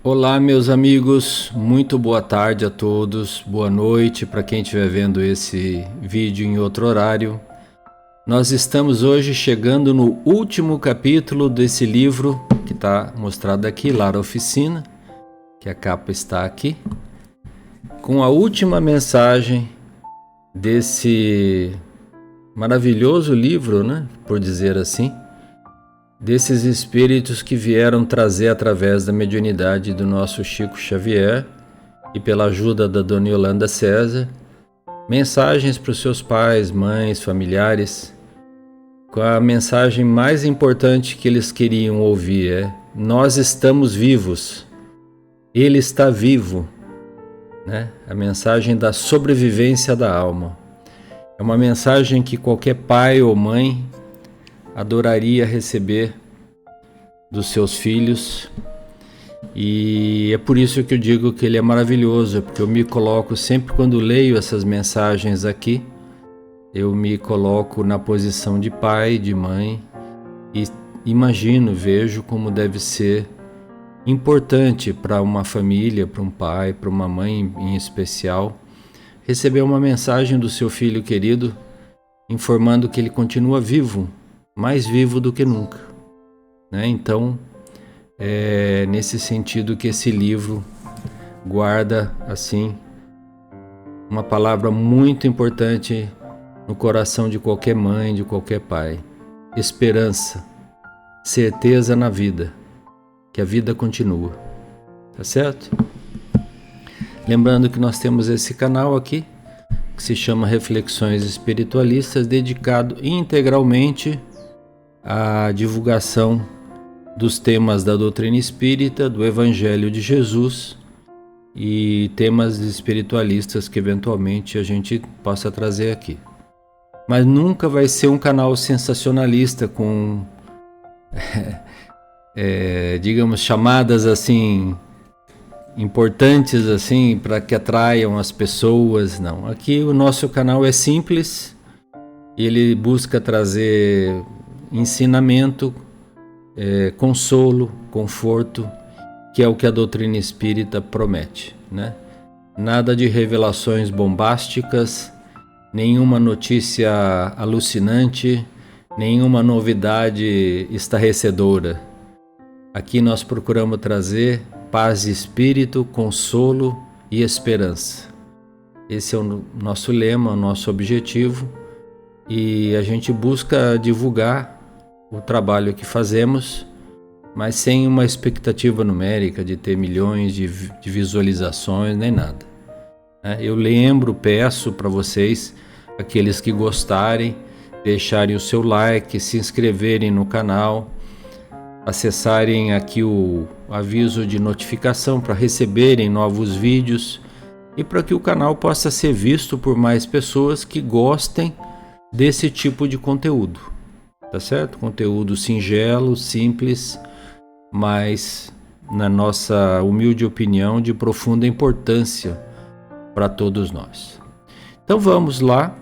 Olá, meus amigos, muito boa tarde a todos, boa noite para quem estiver vendo esse vídeo em outro horário. Nós estamos hoje chegando no último capítulo desse livro que está mostrado aqui, Lar Oficina, que a capa está aqui, com a última mensagem desse maravilhoso livro, né, por dizer assim, desses espíritos que vieram trazer através da mediunidade do nosso Chico Xavier e pela ajuda da Dona Yolanda César, mensagens para os seus pais, mães, familiares, com a mensagem mais importante que eles queriam ouvir é: nós estamos vivos, ele está vivo, né? A mensagem da sobrevivência da alma. É uma mensagem que qualquer pai ou mãe adoraria receber dos seus filhos, e é por isso que eu digo que ele é maravilhoso, porque eu me coloco sempre quando leio essas mensagens aqui, eu me coloco na posição de pai, de mãe, e imagino, vejo como deve ser importante para uma família, para um pai, para uma mãe em especial, receber uma mensagem do seu filho querido informando que ele continua vivo, mais vivo do que nunca, né? Então, é nesse sentido que esse livro guarda, assim, uma palavra muito importante no coração de qualquer mãe, de qualquer pai: esperança, certeza na vida, que a vida continua, tá certo? Lembrando que nós temos esse canal aqui, que se chama Reflexões Espiritualistas, dedicado integralmente à divulgação dos temas da doutrina espírita, do Evangelho de Jesus e temas espiritualistas que eventualmente a gente possa trazer aqui. Mas nunca vai ser um canal sensacionalista com, digamos, chamadas assim importantes assim para que atraiam as pessoas. Não, aqui o nosso canal é simples, ele busca trazer ensinamento, consolo, conforto, que é o que a doutrina espírita promete, né? Nada de revelações bombásticas, nenhuma notícia alucinante, nenhuma novidade estarrecedora. Aqui nós procuramos trazer paz de espírito, consolo e esperança. Esse é o nosso lema, o nosso objetivo, e a gente busca divulgar o trabalho que fazemos, mas sem uma expectativa numérica de ter milhões de visualizações, nem nada. Eu peço para vocês, aqueles que gostarem, deixarem o seu like, se inscreverem no canal, acessarem aqui o aviso de notificação para receberem novos vídeos e para que o canal possa ser visto por mais pessoas que gostem desse tipo de conteúdo, tá certo? Conteúdo singelo, simples, mas, na nossa humilde opinião, de profunda importância para todos nós. Então vamos lá.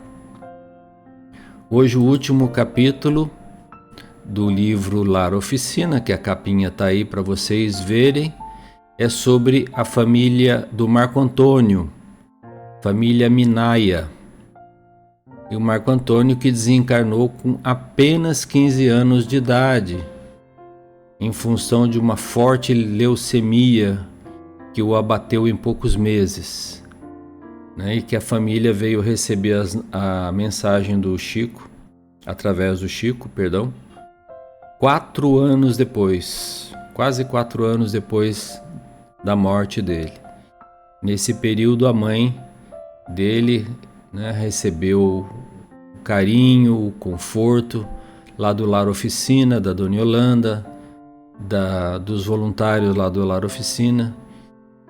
Hoje o último capítulo do livro Lar Oficina, que a capinha está aí para vocês verem, é sobre a família do Marco Antônio, família Minaia. E o Marco Antônio, que desencarnou com apenas 15 anos de idade, em função de uma forte leucemia que o abateu em poucos meses, né? E que a família veio receber a mensagem do Chico, através do Chico, 4 anos depois, quase 4 anos depois da morte dele. Nesse período, a mãe dele, né, recebeu o carinho, o conforto lá do Lar Oficina, da Dona Yolanda, dos voluntários lá do Lar Oficina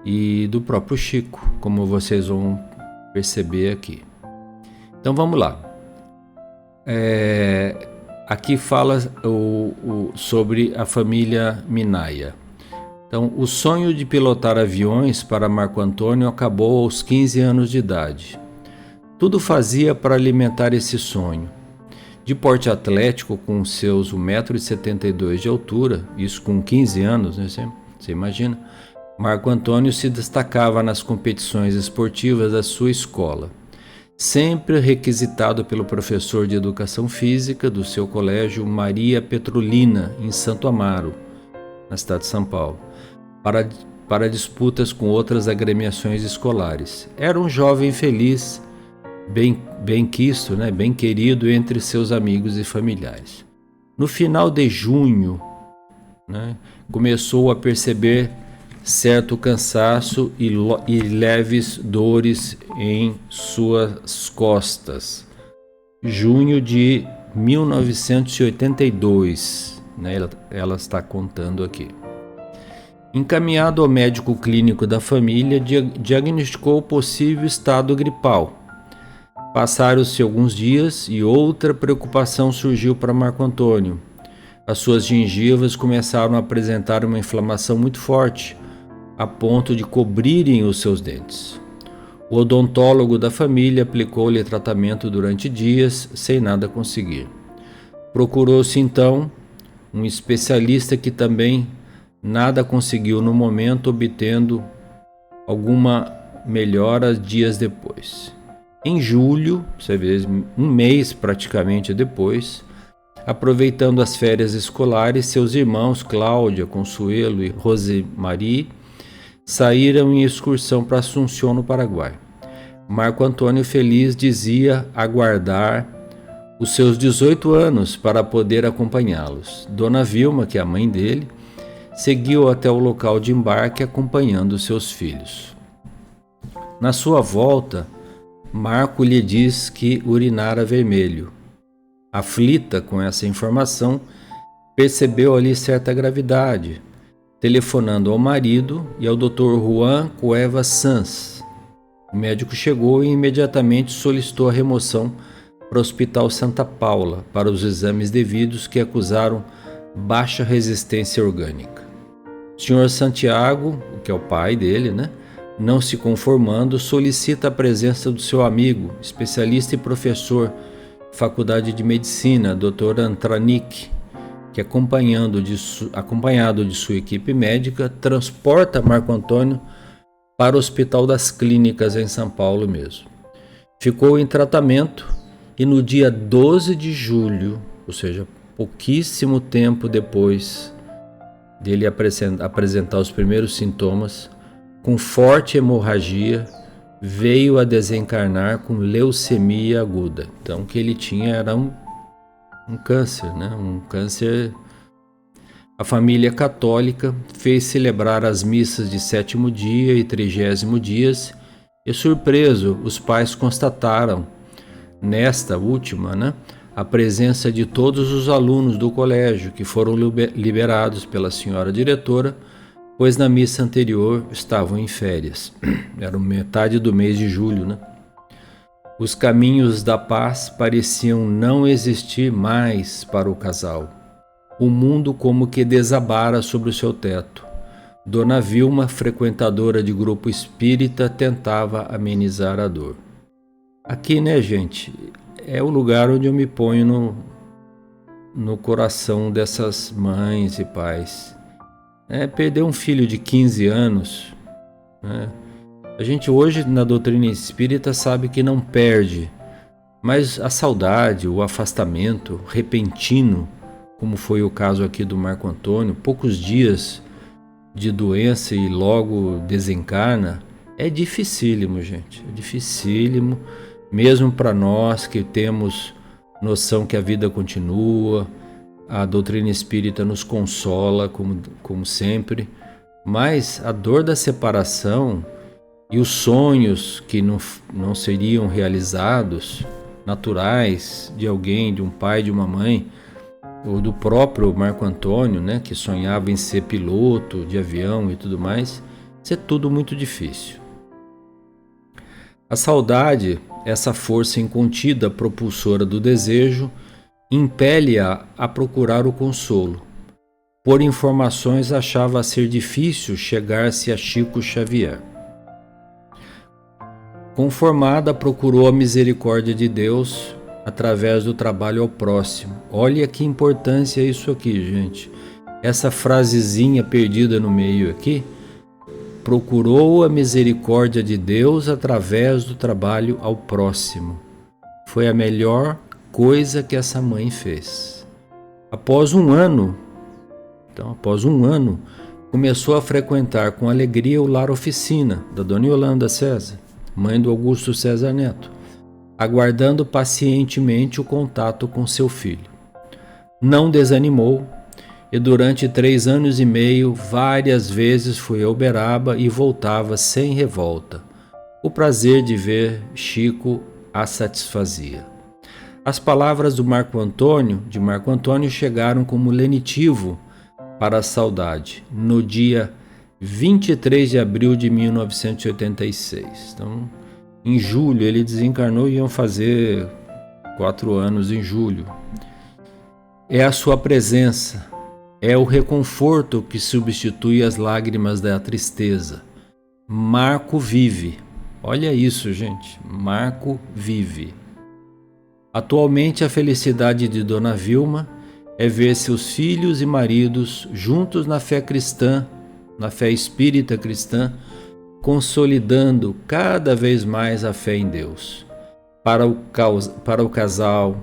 e do próprio Chico, como vocês vão perceber aqui. Então vamos lá. Aqui fala sobre a família Minaia. Então, o sonho de pilotar aviões para Marco Antônio acabou aos 15 anos de idade. Tudo fazia para alimentar esse sonho. De porte atlético, com seus 1,72 m de altura, isso com 15 anos, né? Você imagina, Marco Antônio se destacava nas competições esportivas da sua escola, sempre requisitado pelo professor de educação física do seu colégio Maria Petrolina, em Santo Amaro, na cidade de São Paulo, para disputas com outras agremiações escolares. Era um jovem feliz, bem quisto, né, bem querido entre seus amigos e familiares. No final de junho, né, começou a perceber certo cansaço e leves dores em suas costas. Junho de 1982, né, ela está contando aqui. Encaminhado ao médico clínico da família, diagnosticou o possível estado gripal. Passaram-se alguns dias e outra preocupação surgiu para Marco Antônio. As suas gengivas começaram a apresentar uma inflamação muito forte, a ponto de cobrirem os seus dentes. O odontólogo da família aplicou-lhe tratamento durante dias, sem nada conseguir. Procurou-se então um especialista que também nada conseguiu no momento, obtendo alguma melhora dias depois. Em julho, você vê, um mês praticamente depois, aproveitando as férias escolares, seus irmãos Cláudia, Consuelo e Rosemarie saíram em excursão para Assunção, no Paraguai. Marco Antônio feliz dizia aguardar os seus 18 anos para poder acompanhá-los. Dona Vilma, que é a mãe dele, seguiu até o local de embarque acompanhando seus filhos. Na sua volta, Marco lhe diz que urinara vermelho. Aflita com essa informação, percebeu ali certa gravidade, telefonando ao marido e ao Dr. Juan Cuevas Sanz. O médico chegou e imediatamente solicitou a remoção para o Hospital Santa Paula para os exames devidos, que acusaram baixa resistência orgânica. O Sr. Santiago, que é o pai dele, né, não se conformando, solicita a presença do seu amigo, especialista e professor de Faculdade de Medicina, Dr. Antranik, que acompanhado de sua equipe médica, transporta Marco Antônio para o Hospital das Clínicas em São Paulo mesmo. Ficou em tratamento e no dia 12 de julho, ou seja, pouquíssimo tempo depois dele apresentar os primeiros sintomas, com forte hemorragia, veio a desencarnar com leucemia aguda. Então, o que ele tinha era um câncer, né? Um câncer. A família católica fez celebrar as missas de 7º dia e 30º dias e, surpreso, os pais constataram, nesta última, né, a presença de todos os alunos do colégio, que foram liberados pela senhora diretora, pois na missa anterior estavam em férias. Era metade do mês de julho, né? Os caminhos da paz pareciam não existir mais para o casal. O mundo como que desabara sobre o seu teto. Dona Vilma, frequentadora de grupo espírita, tentava amenizar a dor. Aqui, né, gente, é o lugar onde eu me ponho no coração dessas mães e pais. Perder um filho de 15 anos, né? A gente hoje na doutrina espírita sabe que não perde, mas a saudade, o afastamento repentino, como foi o caso aqui do Marco Antônio, poucos dias de doença e logo desencarna, é dificílimo, gente, é dificílimo, mesmo para nós que temos noção que a vida continua. A doutrina espírita nos consola, como sempre, mas a dor da separação e os sonhos que não seriam realizados, naturais, de alguém, de um pai, de uma mãe, ou do próprio Marco Antônio, né, que sonhava em ser piloto de avião e tudo mais, isso é tudo muito difícil. A saudade, essa força incontida propulsora do desejo, impele-a a procurar o consolo. Por informações, achava ser difícil chegar-se a Chico Xavier. Conformada, procurou a misericórdia de Deus através do trabalho ao próximo. Olha que importância isso aqui, gente. Essa frasezinha perdida no meio aqui procurou a misericórdia de Deus através do trabalho ao próximo. Foi a melhor coisa que essa mãe fez. Após um ano, começou a frequentar com alegria o lar oficina da Dona Yolanda César, mãe do Augusto César Neto, aguardando pacientemente o contato com seu filho. Não desanimou e durante 3 anos e meio várias vezes foi a Uberaba e voltava sem revolta. O prazer de ver Chico a satisfazia. As palavras de Marco Antônio chegaram como lenitivo para a saudade, no dia 23 de abril de 1986. Então, em julho, ele desencarnou e iam fazer 4 anos em julho. É a sua presença, é o reconforto que substitui as lágrimas da tristeza. Marco vive. Olha isso, gente. Marco vive. Atualmente, a felicidade de Dona Vilma é ver seus filhos e maridos juntos na fé cristã, na fé espírita cristã, consolidando cada vez mais a fé em Deus. Para o casal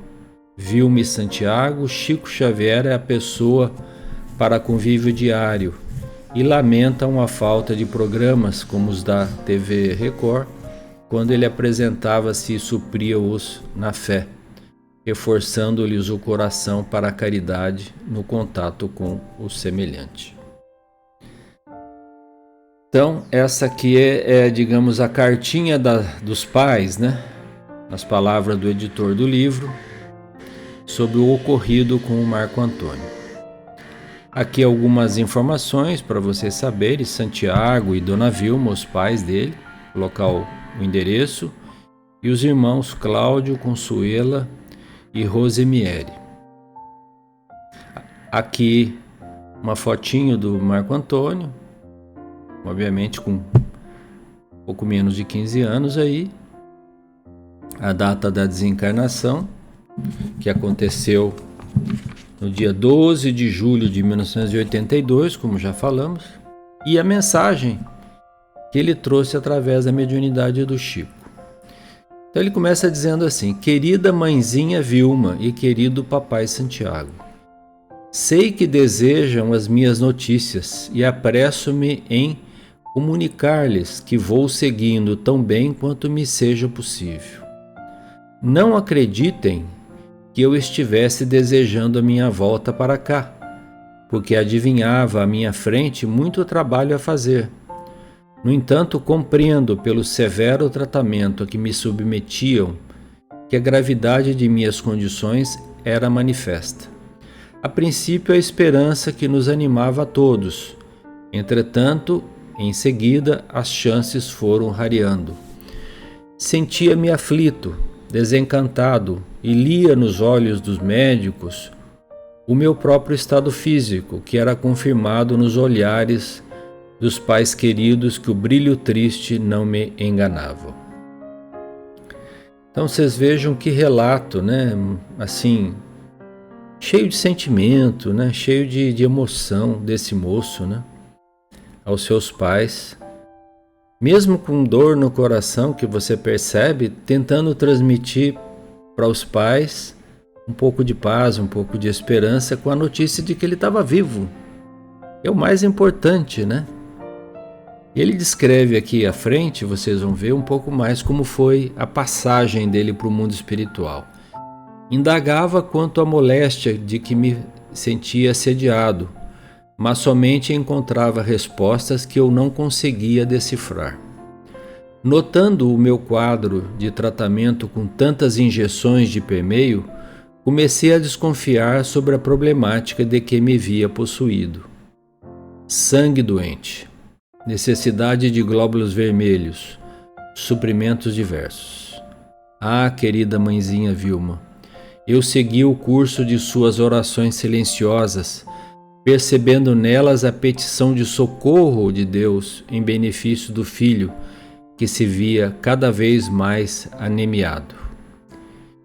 Vilma e Santiago, Chico Xavier é a pessoa para convívio diário e lamentam a falta de programas como os da TV Record, quando ele apresentava-se e supria-os na fé, reforçando-lhes o coração para a caridade no contato com o semelhante. Então, essa aqui digamos, a cartinha dos pais, né? Nas palavras do editor do livro, sobre o ocorrido com o Marco Antônio. Aqui algumas informações para vocês saberem: Santiago e Dona Vilma, os pais dele, o local, o endereço, e os irmãos Cláudio, Consuela e Rosemiere. Aqui uma fotinho do Marco Antônio, obviamente com pouco menos de 15 anos aí, a data da desencarnação, que aconteceu no dia 12 de julho de 1982, como já falamos, e a mensagem que ele trouxe através da mediunidade do Chico. Então ele começa dizendo assim: querida mãezinha Vilma e querido papai Santiago, sei que desejam as minhas notícias e apresso-me em comunicar-lhes que vou seguindo tão bem quanto me seja possível. Não acreditem que eu estivesse desejando a minha volta para cá, porque adivinhava à minha frente muito trabalho a fazer. No entanto, compreendo pelo severo tratamento a que me submetiam que a gravidade de minhas condições era manifesta. A princípio, a esperança que nos animava a todos. Entretanto, em seguida, as chances foram rareando. Sentia-me aflito, desencantado, e lia nos olhos dos médicos o meu próprio estado físico, que era confirmado nos olhares dos pais queridos, que o brilho triste não me enganava. Então vocês vejam que relato, né? Assim, cheio de sentimento, né? Cheio de emoção desse moço, né? Aos seus pais, mesmo com dor no coração, que você percebe, tentando transmitir para os pais um pouco de paz, um pouco de esperança com a notícia de que ele estava vivo. É o mais importante, né? Ele descreve aqui à frente, vocês vão ver um pouco mais como foi a passagem dele para o mundo espiritual. Indagava quanto à moléstia de que me sentia assediado, mas somente encontrava respostas que eu não conseguia decifrar. Notando o meu quadro de tratamento com tantas injeções de permeio, comecei a desconfiar sobre a problemática de que me via possuído. Sangue doente, necessidade de glóbulos vermelhos, suprimentos diversos. Ah, querida mãezinha Vilma, eu segui o curso de suas orações silenciosas, percebendo nelas a petição de socorro de Deus em benefício do filho, que se via cada vez mais anemiado.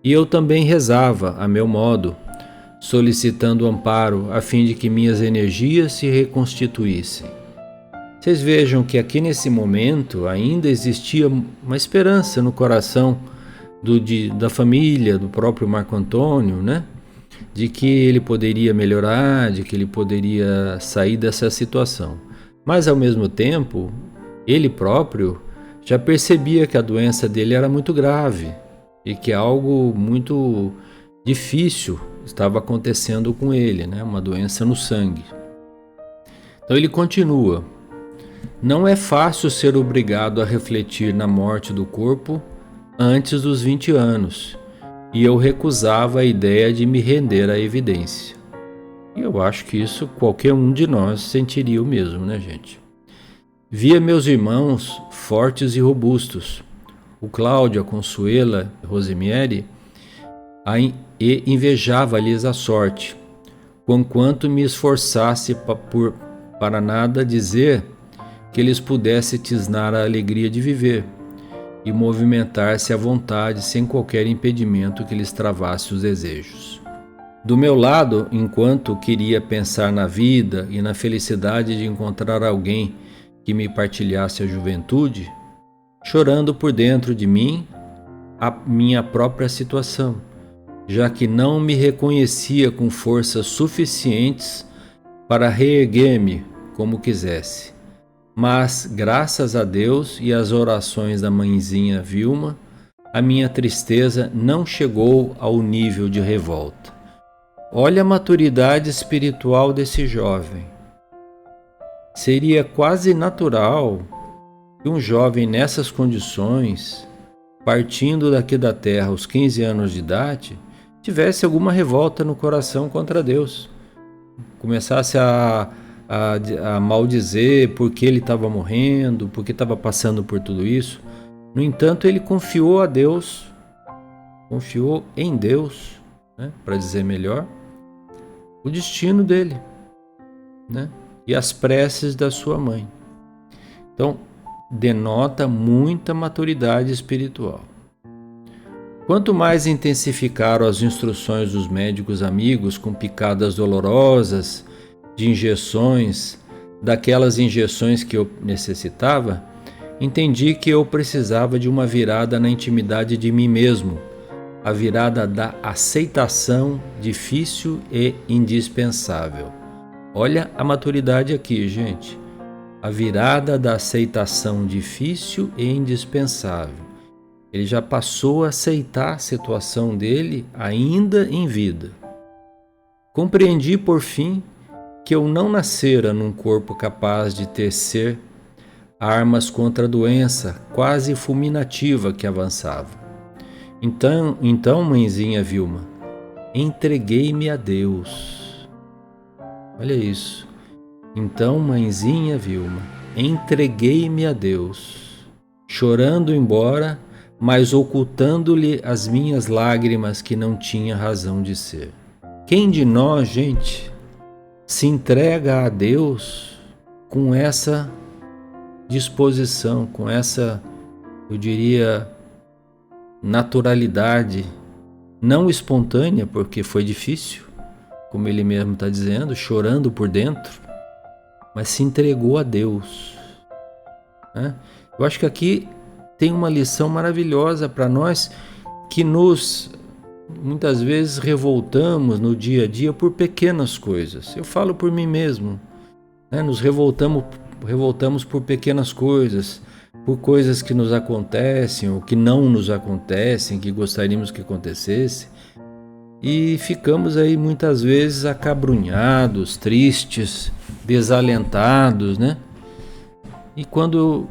E eu também rezava, a meu modo, solicitando amparo a fim de que minhas energias se reconstituíssem. Vocês vejam que aqui nesse momento ainda existia uma esperança no coração da família, do próprio Marco Antônio, né? De que ele poderia melhorar, de que ele poderia sair dessa situação. Mas ao mesmo tempo, ele próprio já percebia que a doença dele era muito grave e que algo muito difícil estava acontecendo com ele, né? Uma doença no sangue. Então ele continua: não é fácil ser obrigado a refletir na morte do corpo antes dos 20 anos, e eu recusava a ideia de me render à evidência. E eu acho que isso qualquer um de nós sentiria o mesmo, né, gente? Via meus irmãos fortes e robustos, o Cláudio, a Consuela, a Rosemiere, e invejava-lhes a sorte, conquanto me esforçasse para nada dizer que eles pudessem tisnar a alegria de viver e movimentar-se à vontade sem qualquer impedimento que lhes travasse os desejos. Do meu lado, enquanto queria pensar na vida e na felicidade de encontrar alguém que me partilhasse a juventude, chorando por dentro de mim a minha própria situação, já que não me reconhecia com forças suficientes para reerguer-me como quisesse. Mas, graças a Deus e às orações da mãezinha Vilma, a minha tristeza não chegou ao nível de revolta. Olha a maturidade espiritual desse jovem. Seria quase natural que um jovem nessas condições, partindo daqui da terra aos 15 anos de idade, tivesse alguma revolta no coração contra Deus. Começasse a maldizer porque ele estava morrendo, porque estava passando por tudo isso. No entanto, ele confiou a Deus, confiou em Deus, né, para dizer melhor, o destino dele, né, e as preces da sua mãe. Então, denota muita maturidade espiritual. Quanto mais intensificaram as instruções dos médicos amigos com picadas dolorosas, de injeções, daquelas injeções que eu necessitava, entendi que eu precisava de uma virada na intimidade de mim mesmo, a virada da aceitação difícil e indispensável. Olha a maturidade aqui, gente. A virada da aceitação difícil e indispensável. Ele já passou a aceitar a situação dele ainda em vida. Compreendi, por fim, que eu não nascera num corpo capaz de tecer armas contra a doença quase fulminativa que avançava. Então, mãezinha Vilma, entreguei-me a Deus. Olha isso. Então, mãezinha Vilma, entreguei-me a Deus, chorando embora, mas ocultando-lhe as minhas lágrimas que não tinha razão de ser. Quem de nós, gente, se entrega a Deus com essa disposição, com essa, eu diria, naturalidade, não espontânea, porque foi difícil, como ele mesmo está dizendo, chorando por dentro, mas se entregou a Deus, né? Eu acho que aqui tem uma lição maravilhosa para nós que nos muitas vezes revoltamos no dia a dia por pequenas coisas. Eu falo por mim mesmo, né? Nos revoltamos por pequenas coisas, por coisas que nos acontecem ou que não nos acontecem, que gostaríamos que acontecesse, e ficamos aí muitas vezes acabrunhados, tristes, desalentados, né? E quando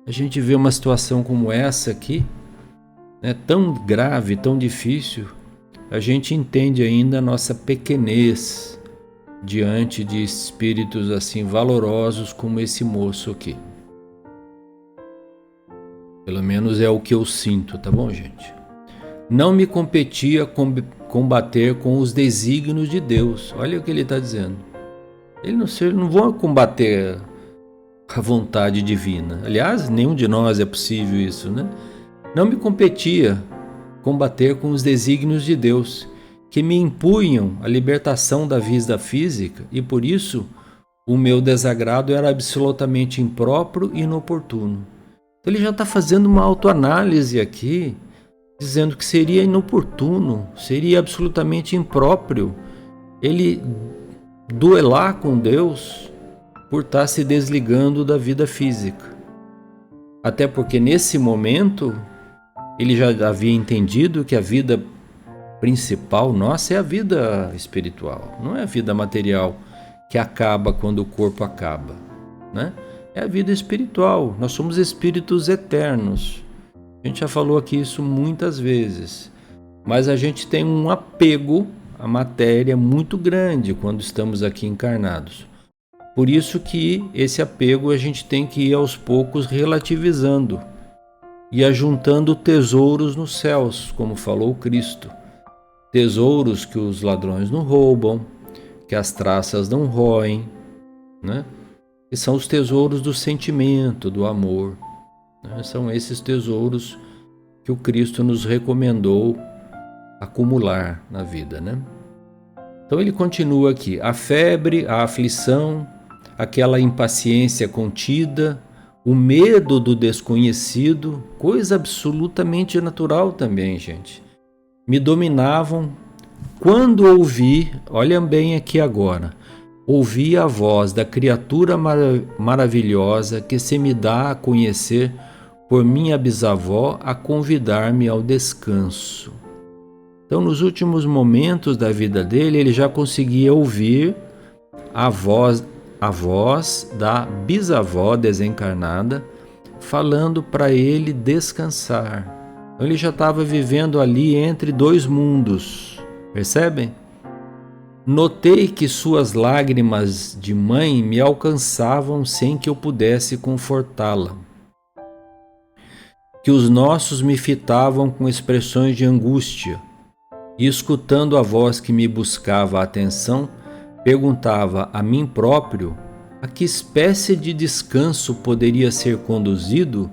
a gente vê uma situação como essa aqui, né, tão grave, tão difícil, a gente entende ainda a nossa pequenez diante de espíritos assim valorosos como esse moço aqui. Pelo menos é o que eu sinto, tá bom, gente? Não me competia combater com os desígnios de Deus. Olha o que ele está dizendo. Eles não vão combater a vontade divina. Aliás, nenhum de nós é possível isso, né? Não me competia combater com os desígnios de Deus, que me impunham a libertação da vida física e, por isso, o meu desagrado era absolutamente impróprio e inoportuno. Então ele já está fazendo uma autoanálise aqui, dizendo que seria inoportuno, seria absolutamente impróprio ele duelar com Deus por estar se desligando da vida física. Até porque nesse momento ele já havia entendido que a vida principal nossa é a vida espiritual, não é a vida material que acaba quando o corpo acaba, né? É a vida espiritual, nós somos espíritos eternos. A gente já falou aqui isso muitas vezes, mas a gente tem um apego à matéria muito grande quando estamos aqui encarnados. Por isso que esse apego a gente tem que ir aos poucos relativizando e ajuntando tesouros nos céus, como falou Cristo. Tesouros que os ladrões não roubam, que as traças não roem, né? Que são os tesouros do sentimento, do amor, né? São esses tesouros que o Cristo nos recomendou acumular na vida, né? Então ele continua aqui: a febre, a aflição, aquela impaciência contida, o medo do desconhecido, coisa absolutamente natural também, gente, me dominavam quando ouvi, olhem bem aqui agora, ouvi a voz da criatura maravilhosa que se me dá a conhecer por minha bisavó a convidar-me ao descanso. Então, nos últimos momentos da vida dele, ele já conseguia ouvir a voz da bisavó desencarnada falando para ele descansar. Então, ele já estava vivendo ali entre dois mundos, percebem? Notei que suas lágrimas de mãe me alcançavam sem que eu pudesse confortá-la, que os nossos me fitavam com expressões de angústia, e escutando a voz que me buscava a atenção, perguntava a mim próprio a que espécie de descanso poderia ser conduzido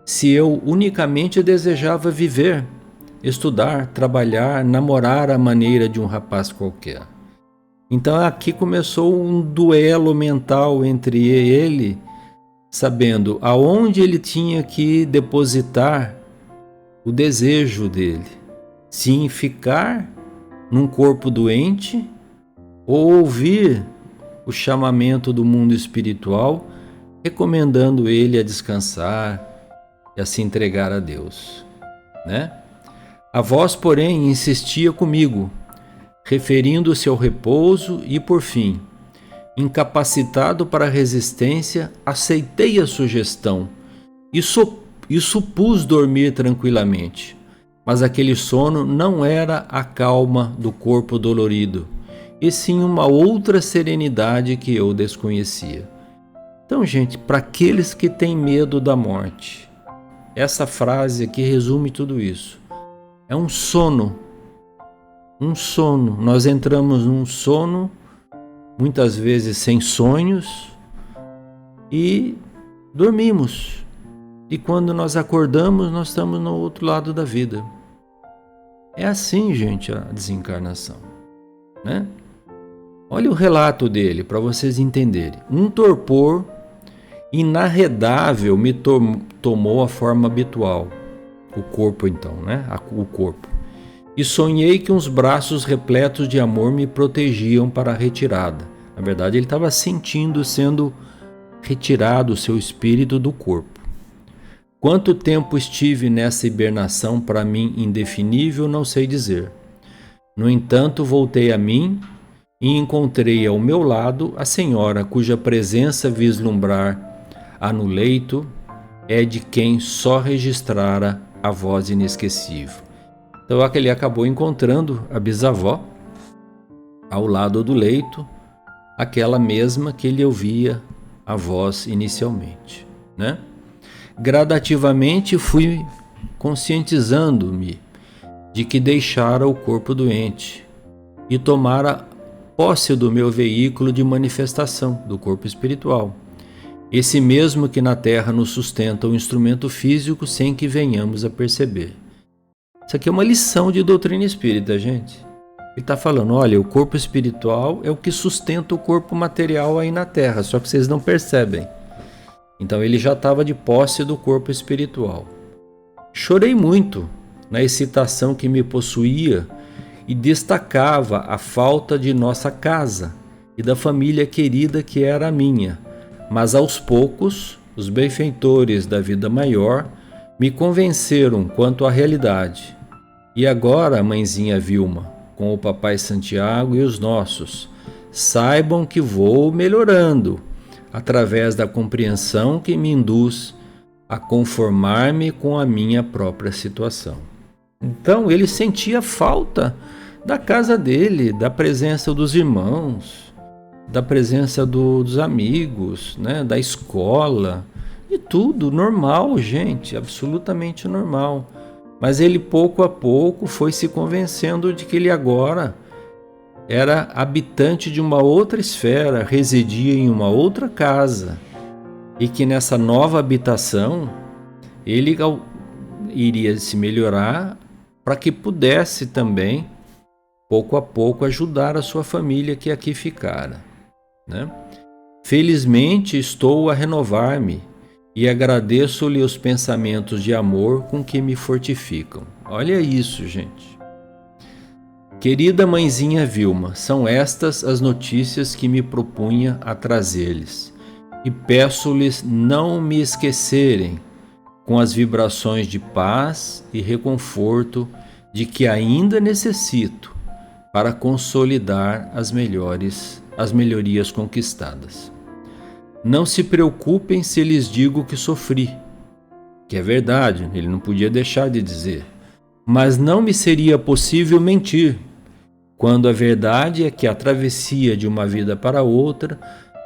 se eu unicamente desejava viver, estudar, trabalhar, namorar à maneira de um rapaz qualquer. Então aqui começou um duelo mental entre ele, sabendo aonde ele tinha que depositar o desejo dele, se em ficar num corpo doente ou ouvir o chamamento do mundo espiritual, recomendando ele a descansar e a se entregar a Deus, né? A voz, porém, insistia comigo, referindo-se ao repouso e, por fim, incapacitado para a resistência, aceitei a sugestão e supus dormir tranquilamente. Mas aquele sono não era a calma do corpo dolorido, e sim uma outra serenidade que eu desconhecia. Então, gente, para aqueles que têm medo da morte, essa frase aqui resume tudo isso. É um sono. Um sono. Nós entramos num sono, muitas vezes sem sonhos, e dormimos. E quando nós acordamos, nós estamos no outro lado da vida. É assim, gente, a desencarnação, né? Olha o relato dele, para vocês entenderem. Um torpor inarredável me tomou a forma habitual. O corpo, então, né? O corpo. E sonhei que uns braços repletos de amor me protegiam para a retirada. Na verdade, ele estava sentindo sendo retirado o seu espírito do corpo. Quanto tempo estive nessa hibernação, para mim indefinível, não sei dizer. No entanto, voltei a mim e encontrei ao meu lado a senhora cuja presença vislumbrar no leito é de quem só registrara a voz inesquecível. Então ele acabou encontrando a bisavó ao lado do leito, aquela mesma que ele ouvia a voz inicialmente, né? Gradativamente fui conscientizando-me de que deixara o corpo doente e tomara posse do meu veículo de manifestação, do corpo espiritual. Esse mesmo que na Terra nos sustenta o instrumento físico sem que venhamos a perceber. Isso aqui é uma lição de doutrina espírita, gente. Ele está falando, olha, o corpo espiritual é o que sustenta o corpo material aí na Terra, só que vocês não percebem. Então ele já estava de posse do corpo espiritual. Chorei muito na excitação que me possuía e destacava a falta de nossa casa e da família querida que era a minha. Mas aos poucos, os benfeitores da vida maior me convenceram quanto à realidade. E agora, mãezinha Vilma, com o papai Santiago e os nossos, saibam que vou melhorando através da compreensão que me induz a conformar-me com a minha própria situação. Então ele sentia falta da casa dele, da presença dos irmãos, da presença dos amigos, né, da escola, e tudo normal, gente, absolutamente normal. Mas ele pouco a pouco foi se convencendo de que ele agora era habitante de uma outra esfera, residia em uma outra casa, e que nessa nova habitação ele iria se melhorar para que pudesse também, pouco a pouco, ajudar a sua família que aqui ficara, né? Felizmente estou a renovar-me e agradeço-lhe os pensamentos de amor com que me fortificam. Olha isso, gente. Querida mãezinha Vilma, são estas as notícias que me propunha a trazer-lhes, e peço-lhes não me esquecerem com as vibrações de paz e reconforto de que ainda necessito para consolidar as melhorias conquistadas. Não se preocupem se lhes digo que sofri, que é verdade, ele não podia deixar de dizer, mas não me seria possível mentir, quando a verdade é que a travessia de uma vida para outra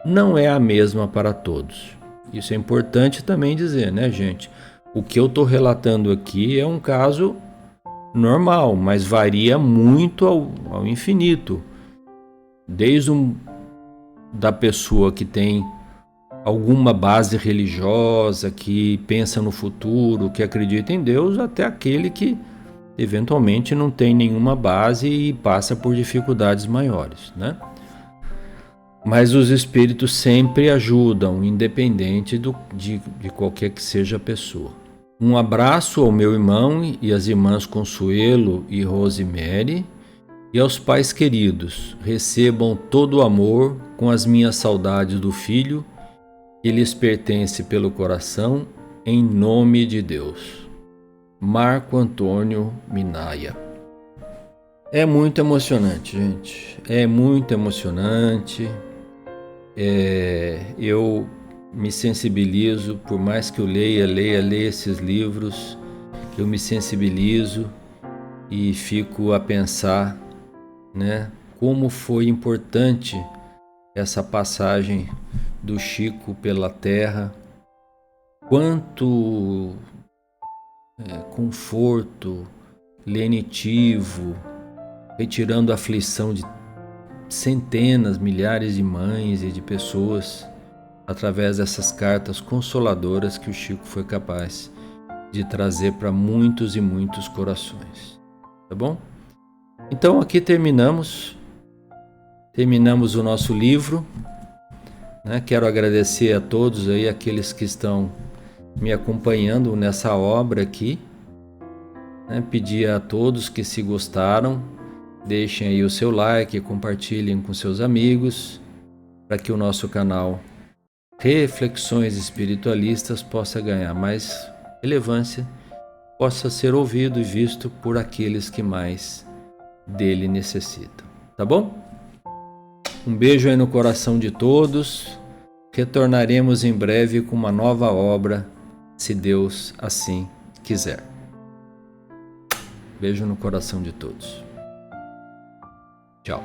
não é a mesma para todos. Isso é importante também dizer, né, gente? O que eu estou relatando aqui é um caso normal, mas varia muito ao infinito. Desde da pessoa que tem alguma base religiosa, que pensa no futuro, que acredita em Deus, até aquele que eventualmente não tem nenhuma base e passa por dificuldades maiores, né? Mas os espíritos sempre ajudam, independente de qualquer que seja a pessoa. Um abraço ao meu irmão e às irmãs Consuelo e Rosemary, e aos pais queridos. Recebam todo o amor com as minhas saudades do filho, que lhes pertence pelo coração, em nome de Deus. Marco Antônio Minaya. É muito emocionante, gente. É muito emocionante. Eu me sensibilizo, por mais que eu leia esses livros, eu me sensibilizo e fico a pensar, né, como foi importante essa passagem do Chico pela Terra, quanto conforto lenitivo, retirando a aflição de centenas, milhares de mães e de pessoas através dessas cartas consoladoras que o Chico foi capaz de trazer para muitos e muitos corações. Tá bom? Então aqui terminamos o nosso livro, né? Quero agradecer a todos aí, aqueles que estão me acompanhando nessa obra aqui, né? Pedir a todos que, se gostaram, deixem aí o seu like, compartilhem com seus amigos, para que o nosso canal Reflexões Espiritualistas possa ganhar mais relevância, possa ser ouvido e visto por aqueles que mais dele necessitam. Tá bom? Um beijo aí no coração de todos. Retornaremos em breve com uma nova obra, se Deus assim quiser. Beijo no coração de todos. Tchau.